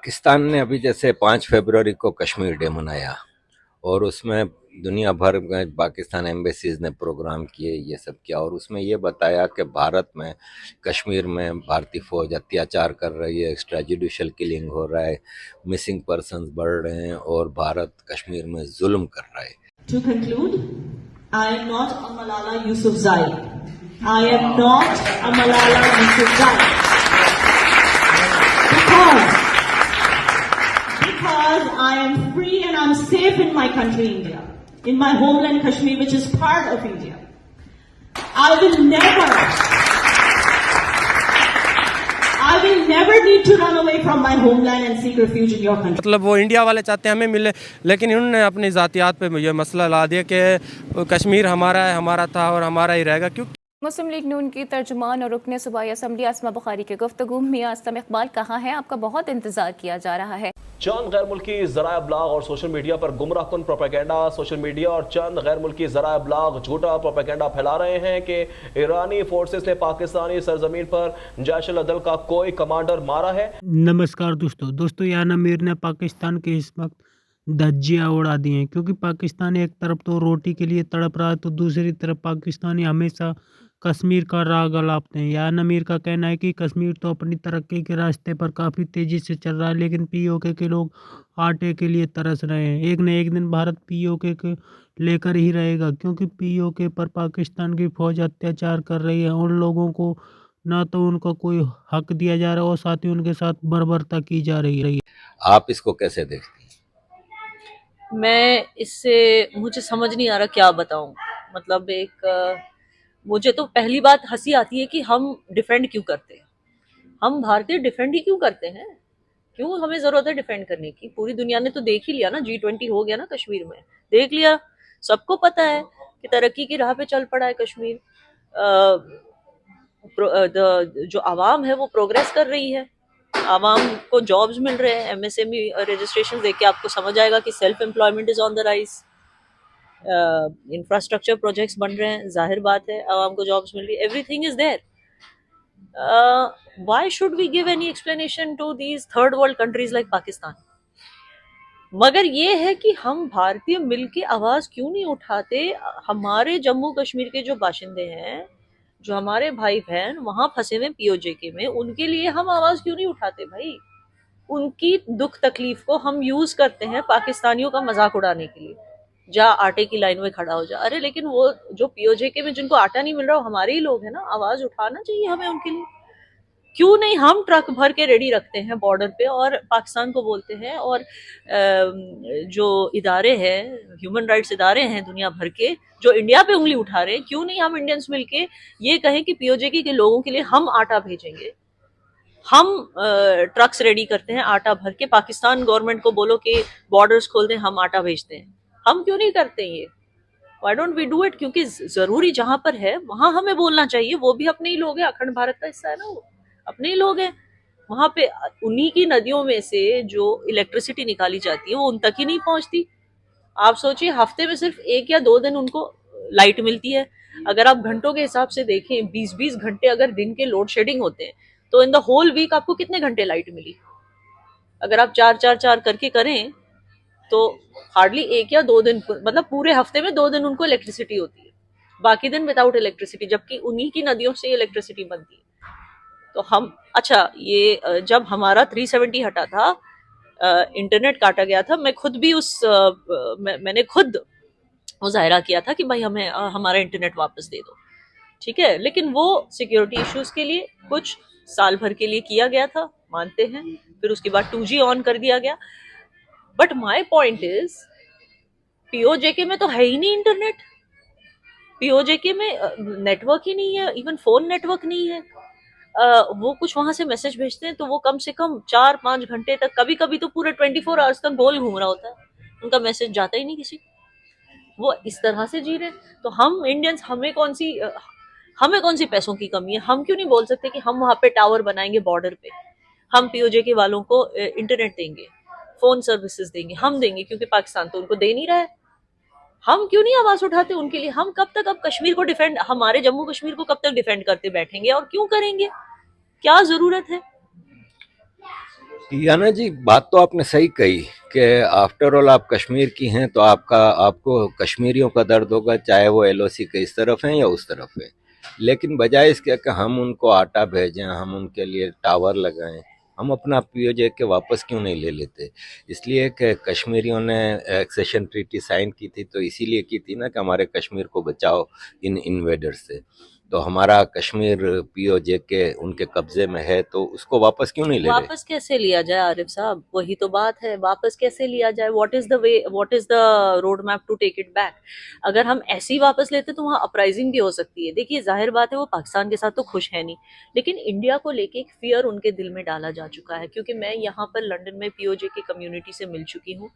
पाकिस्तान ने अभी जैसे 5 फरवरी को कश्मीर डे मनाया और उसमें दुनिया भर में पाकिस्तान एम्बेसीज ने प्रोग्राम किए, ये सब किया और उसमें ये बताया कि भारत में कश्मीर में भारतीय फौज अत्याचार कर रही है, एक्स्ट्रा जुडिशल किलिंग हो रहा है, मिसिंग पर्सन्स बढ़ रहे हैं और भारत कश्मीर में जुल्म कर रहा है। To conclude, I am not a Malala Yousafzai. I am not a Malala Yousafzai. Because I am free and I'm safe in my country, India, in my homeland Kashmir, which is part of India. I will never need to run away from my homeland and seek refuge in your country. मतलब वो India वाले चाहते हैं हमें मिले, लेकिन इन्होंने अपनी ज़ातियात पे ये मसला ला दिया कि कश्मीर हमारा है, हमारा था और हमारा ही रहेगा। क्यों मुस्लिम लीग नून की तर्जुमान और रुकन सूबाई असम्बली आसमा बुखारी के गुफ्तगू मियां असलम इकबाल कहाँ है? आपका बहुत इंतजार किया जा रहा है। चंद गैर मुल्की ज़राए अबलाग और सोशल मीडिया पर गुमराह कुन प्रोपेगेंडा, सोशल मीडिया और चंद गैर मुल्की ज़राए अबलाग झूठा प्रोपेगेंडा फैला रहे हैं कि ईरानी फोर्सेस ने पाकिस्तानी सरजमीन पर जैश अल-अदल का कोई कमांडर मारा है। नमस्कार दोस्तों यान अमीर ने पाकिस्तान के इस वक्त धज्जियाँ उड़ा दी हैं, क्योंकि पाकिस्तान एक तरफ तो रोटी के लिए तड़प रहा है तो दूसरी तरफ पाकिस्तानी हमेशा कश्मीर का राग अलापते हैं। यान अमीर का कहना है कि कश्मीर तो अपनी तरक्की के रास्ते पर काफ़ी तेज़ी से चल रहा है, लेकिन पीओके के लोग आटे के लिए तरस रहे हैं। एक न एक दिन भारत पीओके के लेकर ही रहेगा, क्योंकि पीओके पर पाकिस्तान की फ़ौज अत्याचार कर रही है। उन लोगों को ना तो उनका कोई हक दिया जा रहा है और साथ ही उनके साथ बर्बरता की जा रही है। आप इसको कैसे देखते हैं? मैं इससे मुझे समझ नहीं आ रहा क्या बताऊं। मतलब मुझे तो पहली बात हंसी आती है कि हम डिफेंड क्यों करते हैं। हम भारतीय डिफेंड ही क्यों करते हैं? क्यों हमें जरूरत है डिफेंड करने की? पूरी दुनिया ने तो देख ही लिया ना, G20 हो गया ना कश्मीर में, देख लिया। सबको पता है कि तरक्की की राह पे चल पड़ा है कश्मीर। जो आवाम है वो प्रोग्रेस कर रही है, आवाम को जॉब्स मिल रहे हैं। MSME रजिस्ट्रेशन देख के आपको समझ आएगा कि self employment is on the rise. Infrastructure projects बन रहे हैं, जाहिर बात है आवाम को जॉब्स मिल रही है। Everything is there. Why should we give any explanation to these third world countries like Pakistan? मगर ये है कि हम भारतीय मिलके आवाज क्यों नहीं उठाते? हमारे जम्मू कश्मीर के जो बाशिंदे हैं, जो हमारे भाई बहन वहां फंसे हुए POJK में, उनके लिए हम आवाज क्यों नहीं उठाते भाई? उनकी दुख तकलीफ को हम यूज करते हैं पाकिस्तानियों का मजाक उड़ाने के लिए। जा आटे की लाइन में खड़ा हो जा। अरे लेकिन वो जो POJK में जिनको आटा नहीं मिल रहा वो हमारे ही लोग हैं ना, आवाज उठाना चाहिए हमें उनके लिए। क्यों नहीं हम ट्रक भर के रेडी रखते हैं बॉर्डर पे और पाकिस्तान को बोलते हैं, और जो इदारे हैं, ह्यूमन राइट्स इदारे हैं दुनिया भर के, जो इंडिया पे उंगली उठा रहे हैं, क्यों नहीं हम इंडियंस मिलके ये कहें कि POJK के लोगों के लिए हम आटा भेजेंगे, हम ट्रक्स रेडी करते हैं आटा भर के। पाकिस्तान गवर्नमेंट को बोलो कि बॉर्डर्स खोल दें, हम आटा भेजते हैं। हम क्यों नहीं करते ये? Why don't we do it? क्योंकि जरूरी जहां पर है वहां हमें बोलना चाहिए। वो भी अपने ही लोग हैं, अखंड भारत का हिस्सा है ना, वो अपने ही लोग हैं। वहां पे उन्हीं की नदियों में से जो इलेक्ट्रिसिटी निकाली जाती है वो उन तक ही नहीं पहुंचती। आप सोचिए, हफ्ते में सिर्फ 1 या 2 दिन उनको लाइट मिलती है। अगर आप घंटों के हिसाब से देखें, 20-20 घंटे अगर दिन के लोड शेडिंग होते हैं, तो इन द होल वीक आपको कितने घंटे लाइट मिली? अगर आप 4-4-4 करके करें तो हार्डली 1 या 2 दिन, मतलब पूरे हफ्ते में 2 दिन उनको इलेक्ट्रिसिटी होती है, बाकी दिन विदाउट इलेक्ट्रिसिटी, जबकि उन्हीं की नदियों से इलेक्ट्रिसिटी बनती है। तो हम, अच्छा, ये जब हमारा 370 हटा था, इंटरनेट काटा गया था, मैं खुद भी मैंने खुद मुजाहरा किया था कि भाई हमें हमारा इंटरनेट वापस दे दो, ठीक है। लेकिन वो सिक्योरिटी इश्यूज के लिए कुछ साल भर के लिए किया गया था, मानते हैं। फिर उसके बाद 2G ऑन कर दिया गया। But my point is, POJK में तो है ही नहीं इंटरनेट। POJK में नेटवर्क ही नहीं है, इवन फोन नेटवर्क नहीं है। वो कुछ वहां से मैसेज भेजते हैं तो वो कम से कम 4-5 घंटे तक, कभी कभी तो पूरे 24 आवर्स तक गोल घूम रहा होता है, उनका मैसेज जाता ही नहीं किसी। वो इस तरह से जी रहे। तो हम इंडियंस, हमें कौन सी पैसों की कमी है? हम क्यों नहीं बोल सकते कि हम वहां पे टावर बनाएंगे बॉर्डर पे, हम POJK वालों को इंटरनेट देंगे, फोन सर्विसेज देंगे, हम देंगे, क्योंकि पाकिस्तान तो उनको दे नहीं रहा है। हम क्यों नहीं आवाज उठाते उनके लिए? हम कब तक अब कश्मीर को डिफेंड, हमारे जम्मू कश्मीर को कब तक डिफेंड करते बैठेंगे? और क्यों करेंगे? क्या जरूरत है? याना जी, बात तो आपने सही कही कि आफ्टर ऑल आप कश्मीर की हैं, तो आपको कश्मीरियों का दर्द होगा, चाहे वो एलओसी के इस तरफ हैं या उस तरफ है। लेकिन बजाय इसके कि हम उनको आटा भेजें, हम उनके लिए टावर लगाएं, हम अपना पीओजे के वापस क्यों नहीं ले लेते? इसलिए कि कश्मीरियों ने एक्सेशन ट्रीटी साइन की थी, तो इसीलिए की थी ना कि हमारे कश्मीर को बचाओ इन इन्वेडर से। तो हमारा कश्मीर पीओजे के उनके कब्जे में है, तो उसको वापस क्यों नहीं ले रहे? वापस कैसे लिया जाए आरिफ साहब, वही तो बात है, वापस कैसे लिया जाए? What is the way, what is the road map to take it back? अगर हम ऐसे ही वापस लेते तो वहाँ अपराइजिंग भी हो सकती है। देखिए जाहिर बात है वो पाकिस्तान के साथ तो खुश है नहीं, लेकिन इंडिया को लेके एक फियर उनके दिल में डाला जा चुका है। क्योंकि मैं यहाँ पर लंदन में पीओजे की कम्युनिटी से मिल चुकी हूँ,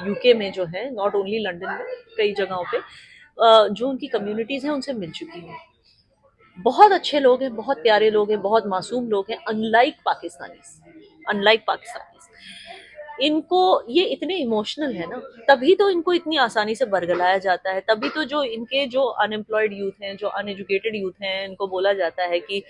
यूके में जो है, नॉट ओनली लंदन में, कई जगहों पे जो उनकी कम्युनिटीज हैं उनसे मिल चुकी हूँ। बहुत अच्छे लोग हैं, बहुत प्यारे लोग हैं, बहुत मासूम लोग हैं, अनलाइक पाकिस्तानीज। इनको ये इतने इमोशनल है ना, तभी तो इनको इतनी आसानी से बरगलाया जाता है, तभी तो जो इनके जो अनएम्प्लॉयड यूथ हैं, जो अनएजुकेटेड यूथ हैं, इनको बोला जाता है कि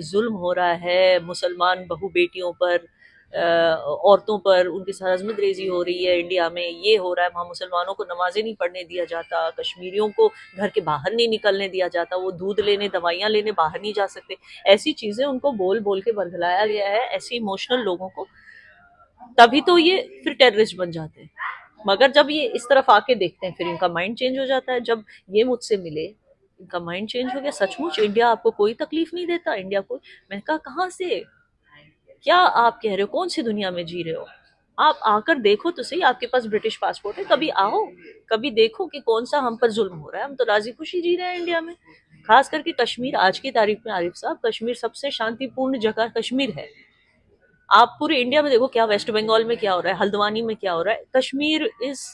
जुल्म हो रहा है मुसलमान बहू बेटियों पर, औरतों पर, उनकी सरहद रेजी हो रही है इंडिया में, ये हो रहा है, वहाँ मुसलमानों को नमाजें नहीं पढ़ने दिया जाता, कश्मीरियों को घर के बाहर नहीं निकलने दिया जाता, वो दूध लेने, दवाइयाँ लेने बाहर नहीं जा सकते। ऐसी चीज़ें उनको बोल बोल के बरगलाया गया है, ऐसे इमोशनल लोगों को, तभी तो ये फिर टेररिस्ट बन जाते हैं। मगर जब ये इस तरफ आके देखते हैं, फिर इनका माइंड चेंज हो जाता है। जब ये मुझसे मिले, इनका माइंड चेंज हो गया, सचमुच इंडिया आपको कोई तकलीफ नहीं देता, इंडिया को। मैंने कहा कहाँ से, क्या आप कह रहे हो, कौन सी दुनिया में जी रहे हो आप? आकर देखो तो सही, आपके पास ब्रिटिश पासपोर्ट है, कभी आओ, कभी देखो कि कौन सा हम पर जुल्म हो रहा है। हम तो राजी खुशी जी रहे हैं इंडिया में। खास करके कश्मीर, आज की तारीख में आरिफ साहब, कश्मीर सबसे शांतिपूर्ण जगह कश्मीर है। आप पूरे इंडिया में देखो क्या वेस्ट बंगाल में क्या हो रहा है, हल्द्वानी में क्या हो रहा है, कश्मीर इज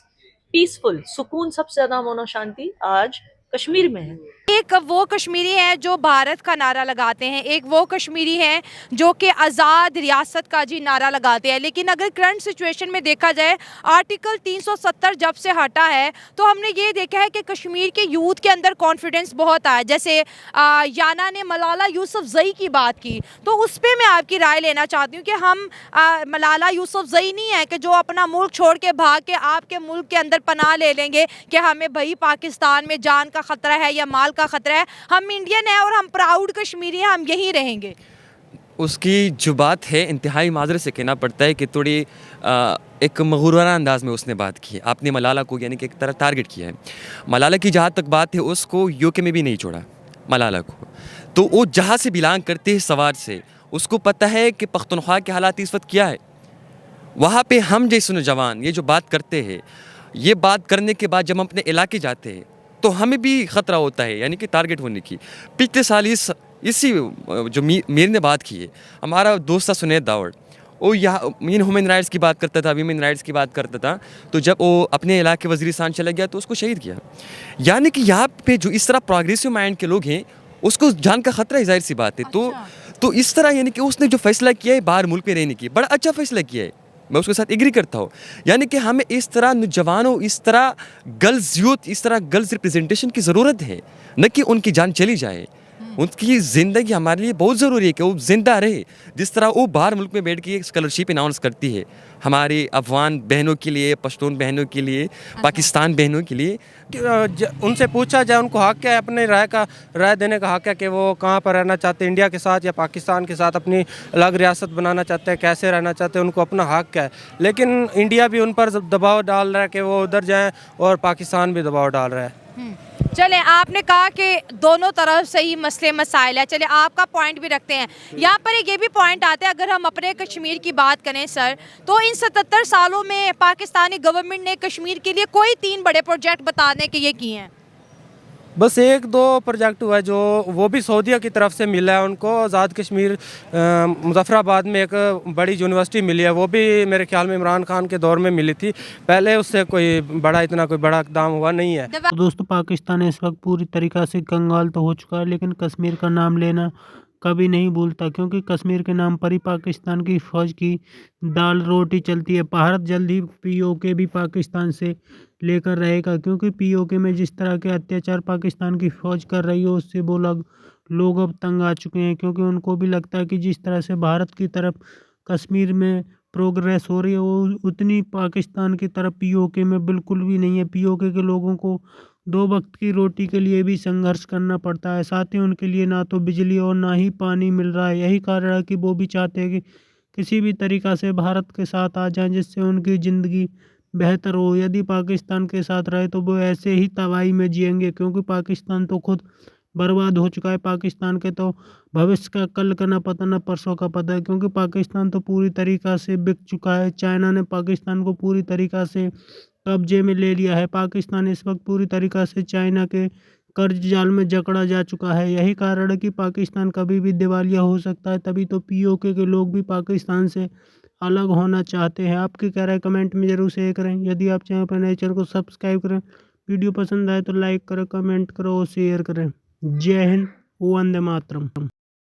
पीसफुल। सुकून, सबसे ज्यादा अमन और शांति आज कश्मीर में है। एक वो कश्मीरी हैं जो भारत का नारा लगाते हैं, एक वो कश्मीरी हैं जो कि आज़ाद रियासत का जी नारा लगाते हैं। लेकिन अगर करंट सिचुएशन में देखा जाए, आर्टिकल 370 जब से हटा है तो हमने ये देखा है कि कश्मीर के यूथ के अंदर कॉन्फिडेंस बहुत आया। जैसे याना ने मलाला यूसुफजई की बात की, तो उस पर मैं आपकी राय लेना चाहती हूँ कि हम मलाला यूसुफजई नहीं है कि जो अपना मुल्क छोड़ के भाग के आपके मुल्क के अंदर पनाह ले लेंगे कि हमें भाई पाकिस्तान में जान का ख़तरा है या माल का ख़तरा है। हम इंडियन है और हम प्राउड कश्मीरी हैं, हम यहीं रहेंगे। उसकी जो बात है, इंतहाई माजरे से कहना पड़ता है कि थोड़ी एक मगरूराना अंदाज में उसने बात की है। आपने मलाला को यानी कि एक तरह टारगेट किया है। मलाला की जहाँ तक बात है, उसको यूके में भी नहीं छोड़ा मलाला को। तो वो जहाँ से बिलोंग करते हैं, सवार से, उसको पता है कि पख्तूनख्वा के हालात इस वक्त क्या है। वहाँ पे हम जैसे नौजवान ये जो बात करते हैं, ये बात करने के बाद जब हम अपने इलाके जाते हैं तो हमें भी ख़तरा होता है, यानी कि टारगेट होने की। पिछले साल इसी जो मीर ने बात की है, हमारा दोस्त था सुनैद दावड़, वो यहाँ ह्यूमन राइट्स की बात करता था, वीमेन राइट्स की बात करता था। तो जब वो अपने इलाके वज़ीरिस्तान चला गया तो उसको शहीद किया। यानी कि यहाँ पे जो इस तरह प्रोग्रेसिव माइंड के लोग हैं, उसको जान का ख़तरा है, जाहिर सी बात है। तो इस तरह यानी कि उसने जो फ़ैसला किया है बाहर मुल्क में रहने की, बड़ा अच्छा फ़ैसला किया है, मैं उसके साथ एग्री करता हूँ। यानी कि हमें इस तरह नौजवानों, इस तरह गर्ल्स यूथ, इस तरह गर्ल्स रिप्रेजेंटेशन की ज़रूरत है, न कि उनकी जान चली जाए। उनकी ज़िंदगी हमारे लिए बहुत ज़रूरी है कि वो ज़िंदा रहे। जिस तरह वो बाहर मुल्क में बैठ के स्कॉलरशिप अनाउंस करती है हमारी अफगान बहनों के लिए, पश्तून बहनों के लिए, पाकिस्तान बहनों के लिए। उनसे पूछा जाए, उनको हक़ क्या है, अपने राय देने का हक़ है कि वो कहाँ पर रहना चाहते हैं, इंडिया के साथ या पाकिस्तान के साथ, अपनी अलग रियासत बनाना चाहते हैं, कैसे रहना चाहते हैं, उनको अपना हक़ क्या है। लेकिन इंडिया भी उन पर दबाव डाल रहा है कि वो उधर जाएँ, और पाकिस्तान भी दबाव डाल रहा है। चले, आपने कहा कि दोनों तरफ से ही मसले मसाइल है, चले आपका पॉइंट भी रखते हैं। यहाँ पर एक ये भी पॉइंट आता है, अगर हम अपने कश्मीर की बात करें सर, तो इन 77 सालों में पाकिस्तानी गवर्नमेंट ने कश्मीर के लिए कोई 3 बड़े प्रोजेक्ट बताने के ये किए हैं। बस 1-2 प्रोजेक्ट हुआ है, जो वो भी सऊदीया की तरफ से मिला है उनको। आज़ाद कश्मीर मुजफ्फराबाद में एक बड़ी यूनिवर्सिटी मिली है, वो भी मेरे ख्याल में इमरान खान के दौर में मिली थी। पहले उससे इतना कोई बड़ा इक़दाम हुआ नहीं है। तो दोस्तों, पाकिस्तान इस वक्त पूरी तरीक़ा से कंगाल तो हो चुका है, लेकिन कश्मीर का नाम लेना कभी नहीं भूलता, क्योंकि कश्मीर के नाम पर ही पाकिस्तान की फ़ौज की दाल रोटी चलती है। भारत जल्द ही पीओके भी पाकिस्तान से लेकर रहेगा, क्योंकि पीओके में जिस तरह के अत्याचार पाकिस्तान की फ़ौज कर रही है, उससे वो लोग अब तंग आ चुके हैं। क्योंकि उनको भी लगता है कि जिस तरह से भारत की तरफ कश्मीर में प्रोग्रेस हो रही है वो उतनी पाकिस्तान की तरफ पीओके में बिल्कुल भी नहीं है। पीओके के लोगों को 2 वक्त की रोटी के लिए भी संघर्ष करना पड़ता है, साथ ही उनके लिए ना तो बिजली और ना ही पानी मिल रहा है। यही कारण है कि वो भी चाहते हैं कि किसी भी तरीक़ा से भारत के साथ आ जाएँ, जिससे उनकी ज़िंदगी बेहतर हो। यदि पाकिस्तान के साथ रहे तो वो ऐसे ही तबाही में जिएंगे, क्योंकि पाकिस्तान तो खुद बर्बाद हो चुका है। पाकिस्तान के तो भविष्य का कल का ना पता ना परसों का पता है, क्योंकि पाकिस्तान तो पूरी तरीक़ा से बिक चुका है। चाइना ने पाकिस्तान को पूरी तरीक़ा से कब्जे में ले लिया है। पाकिस्तान इस वक्त पूरी तरीक़ा से चाइना के कर्ज जाल में जकड़ा जा चुका है। यही कारण है कि पाकिस्तान कभी भी दिवालिया हो सकता है। तभी तो पीओके के लोग भी पाकिस्तान से अलग होना चाहते हैं। आपकी क्या राय कमेंट में ज़रूर शेयर करें। यदि आप चैनल पर नए, चैनल को सब्सक्राइब करें। वीडियो पसंद आए तो लाइक करें, कमेंट करो और शेयर करें। जय हिंद, वंदे मातरम।